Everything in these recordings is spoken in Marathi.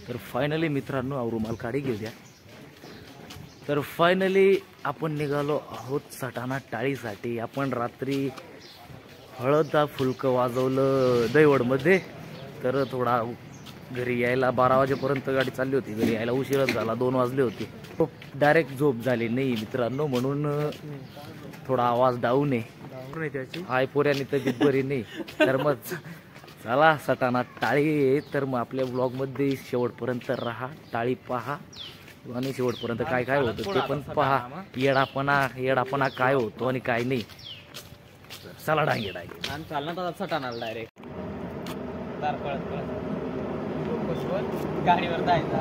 तर फायनली मित्रांनो रुमाल काढी घेऊ द्या. तर फायनली आपण निघालो आहोत सटाणा टाळीसाठी. आपण रात्री हळदा फुलकं वाजवलं दैवडमध्ये. तर थोडा घरी यायला 12 वाजेपर्यंत गाडी चालली होती. घरी यायला उशीरच झाला, 2 वाजले होते. डायरेक्ट झोप झाली नाही मित्रांनो, म्हणून थोडा आवाज डाऊन आहे. हाय पोऱ्याने तब्येत बरी नाही. तर मग चला सटाणा टाळी. तर मग आपल्या ब्लॉगमध्ये शेवटपर्यंत राहा, टाळी पहा आणि शेवटपर्यंत काय काय होतं ते पण पहा. येडापणा काय होतो आणि काय नाही. चला डांगे आणि चालणार तर सटाणाला डायरेक्ट गाडीवर जायचं.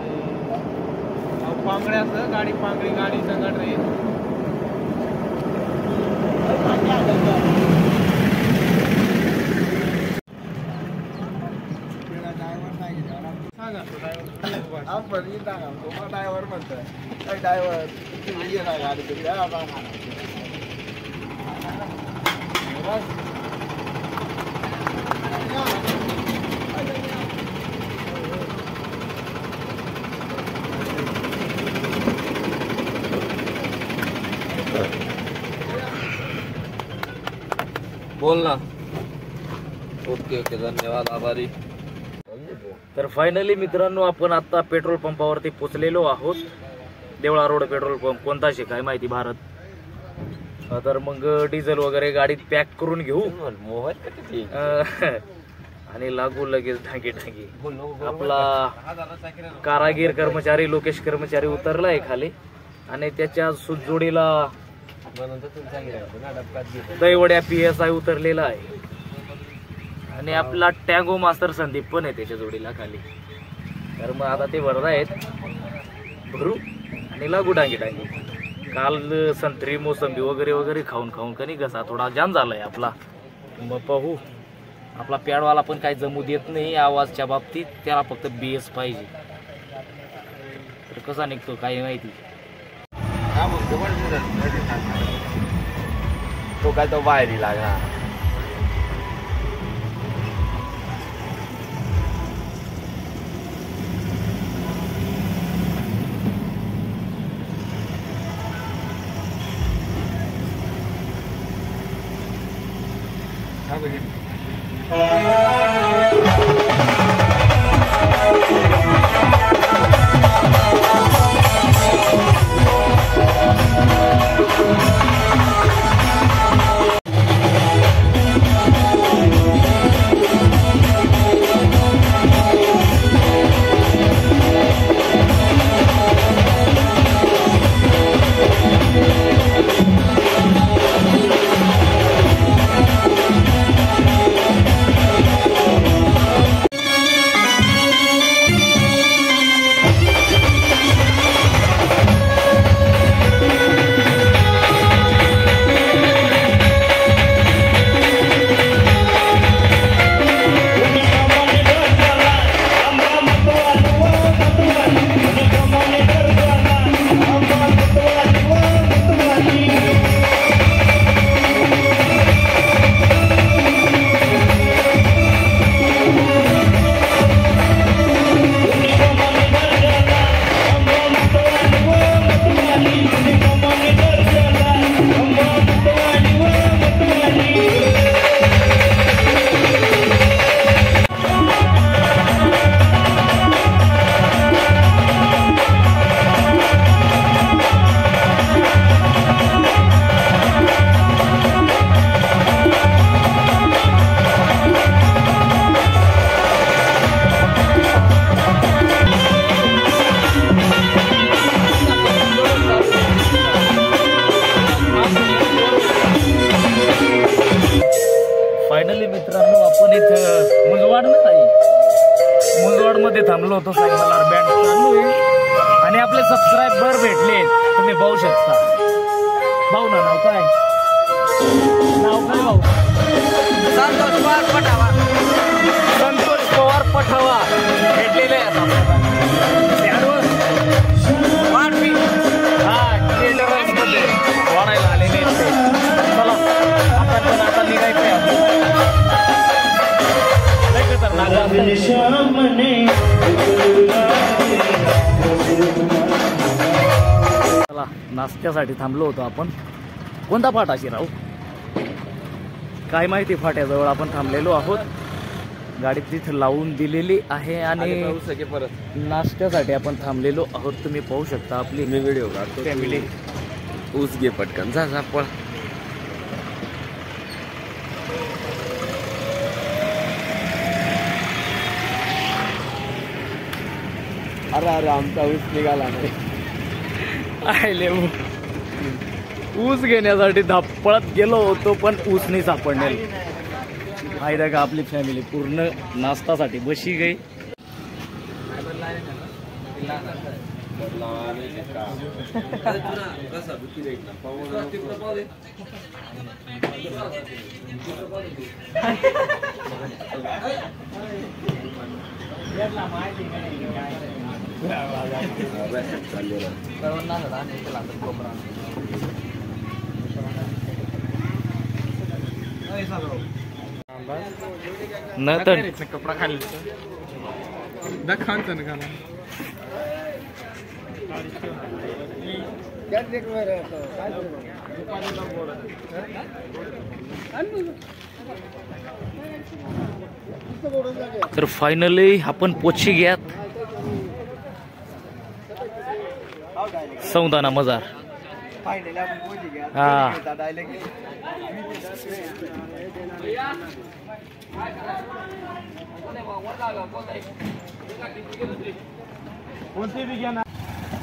पांगड्याचं गाडी गाडी संकट रे. ड्रायव्हर म्हणतोय ड्रायव्हर बोल ना. ओके धन्यवाद, आभारी. तर फायनली मित्रांनो आपण आता पेट्रोल पंपावरती पोचलेलो आहोत. Deola road petrol pump. कोणता शे काय माहिती, भारत. तर मग डिझेल वगैरे गाडीत पॅक करून घेऊ आणि लागू लगेच ढांगी. आपला कारागीर कर्मचारी लोकेश कर्मचारी उतरलाय खाली आणि त्याच्या सुजोडीला दैवड्या PSI उतरलेला आहे आणि आपला टँगो मास्टर संदीप पण आहे त्याच्या जोडीला खाली. तर मग आता ते भरत आहेत, भरू आणि लागू डांगी. काल संत्री मोसंबी वगैरे खाऊन कनी घसा थोडा जाम झालाय आपला. मग पाहू. आपला पॅडवाला पण काही जमू देत नाही आवाजच्या बाबतीत, त्याला फक्त BS पाहिजे. तर कसा निघतो काही माहिती. तो काय तो बाहेर लागला. फायनली मित्रांनो आपण इथं मुंजवाड मध्ये थांबलो होतो. सायकलर बँड चालू आहे आणि आपले सबस्क्रायबर भेटले. तुम्ही पाहू शकता. भाऊ ना नाव काय भाऊ? संतोष पवार पठावा भेटलेले आहेत वाढायला आलेले. चला आपण पण आता निघायचंय. नाश्त्यासाठी थांबलो होतो आपण. कोणता फाटा शिराव काय माहिती, फाट्याजवळ आपण थांबलेलो आहोत. गाडी तिथे लावून दिलेली आहे आणि परत नाश्त्यासाठी आपण थांबलेलो आहोत. तुम्ही पाहू शकता आपली मी व्हिडिओ काढतो. फॅमिली. ऊस घे पटकन, जा जा पळ. अरे अरे आमचा ऊस निघाला नाही. आले ऊस घेण्यासाठी धापळत गेलो होतो पण ऊस नाही सापडणार. माहिती आहे का आपली फॅमिली पूर्ण नाश्तासाठी बशी गई. न तर कपडा खाली खान ना खाना. तर फायनली आपण पोची घ्यात सौदाना मजार. हा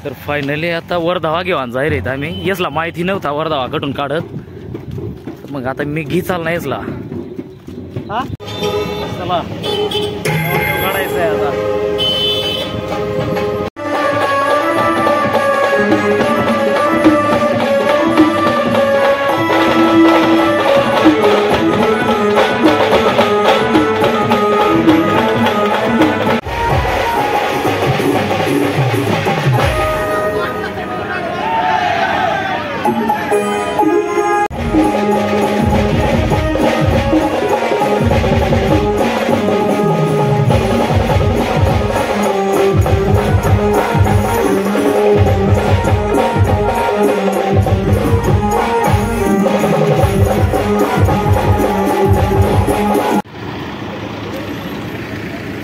तर फायनली आता वर्धावा घेऊन जाय रे आम्ही. यसला माहिती नव्हता वर्धावा कटून काढत, मग आता मी घी चालना यसला. चला काढायचं आहे आता.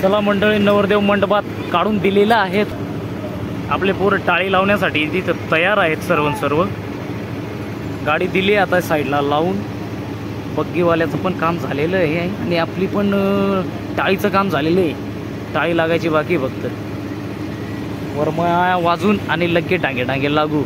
चला मंडळी, नवरदेव मंडपात काढून दिलेला आहेत. आपले पोरं टाळी लावण्यासाठी तिथं तयार आहेत सर्व. गाडी दिली आता साईडला लावून. बग्गीवाल्याचं पण काम झालेलं आहे आणि आपली पण टाळीचं काम झालेलं आहे. टाळी लागायची बाकी फक्त. वरमाया वाजून आणि लगे टांगे टांगे लागू.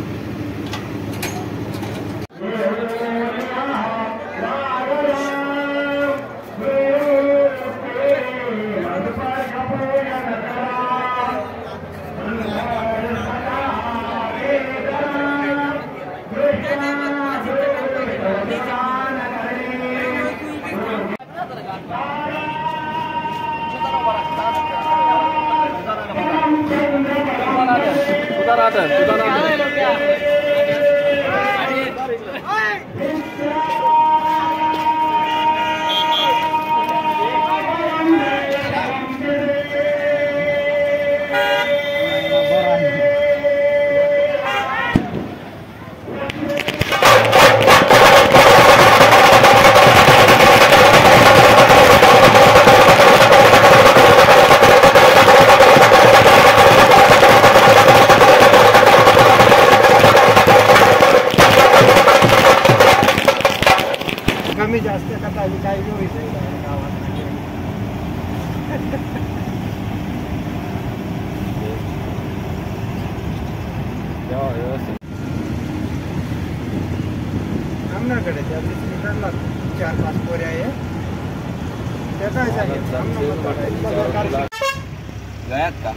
कमी जास्त कथा काय गावात. आमनाकडे त्या मित्रांना 4-5 पोरे आहे. त्या काय गयात का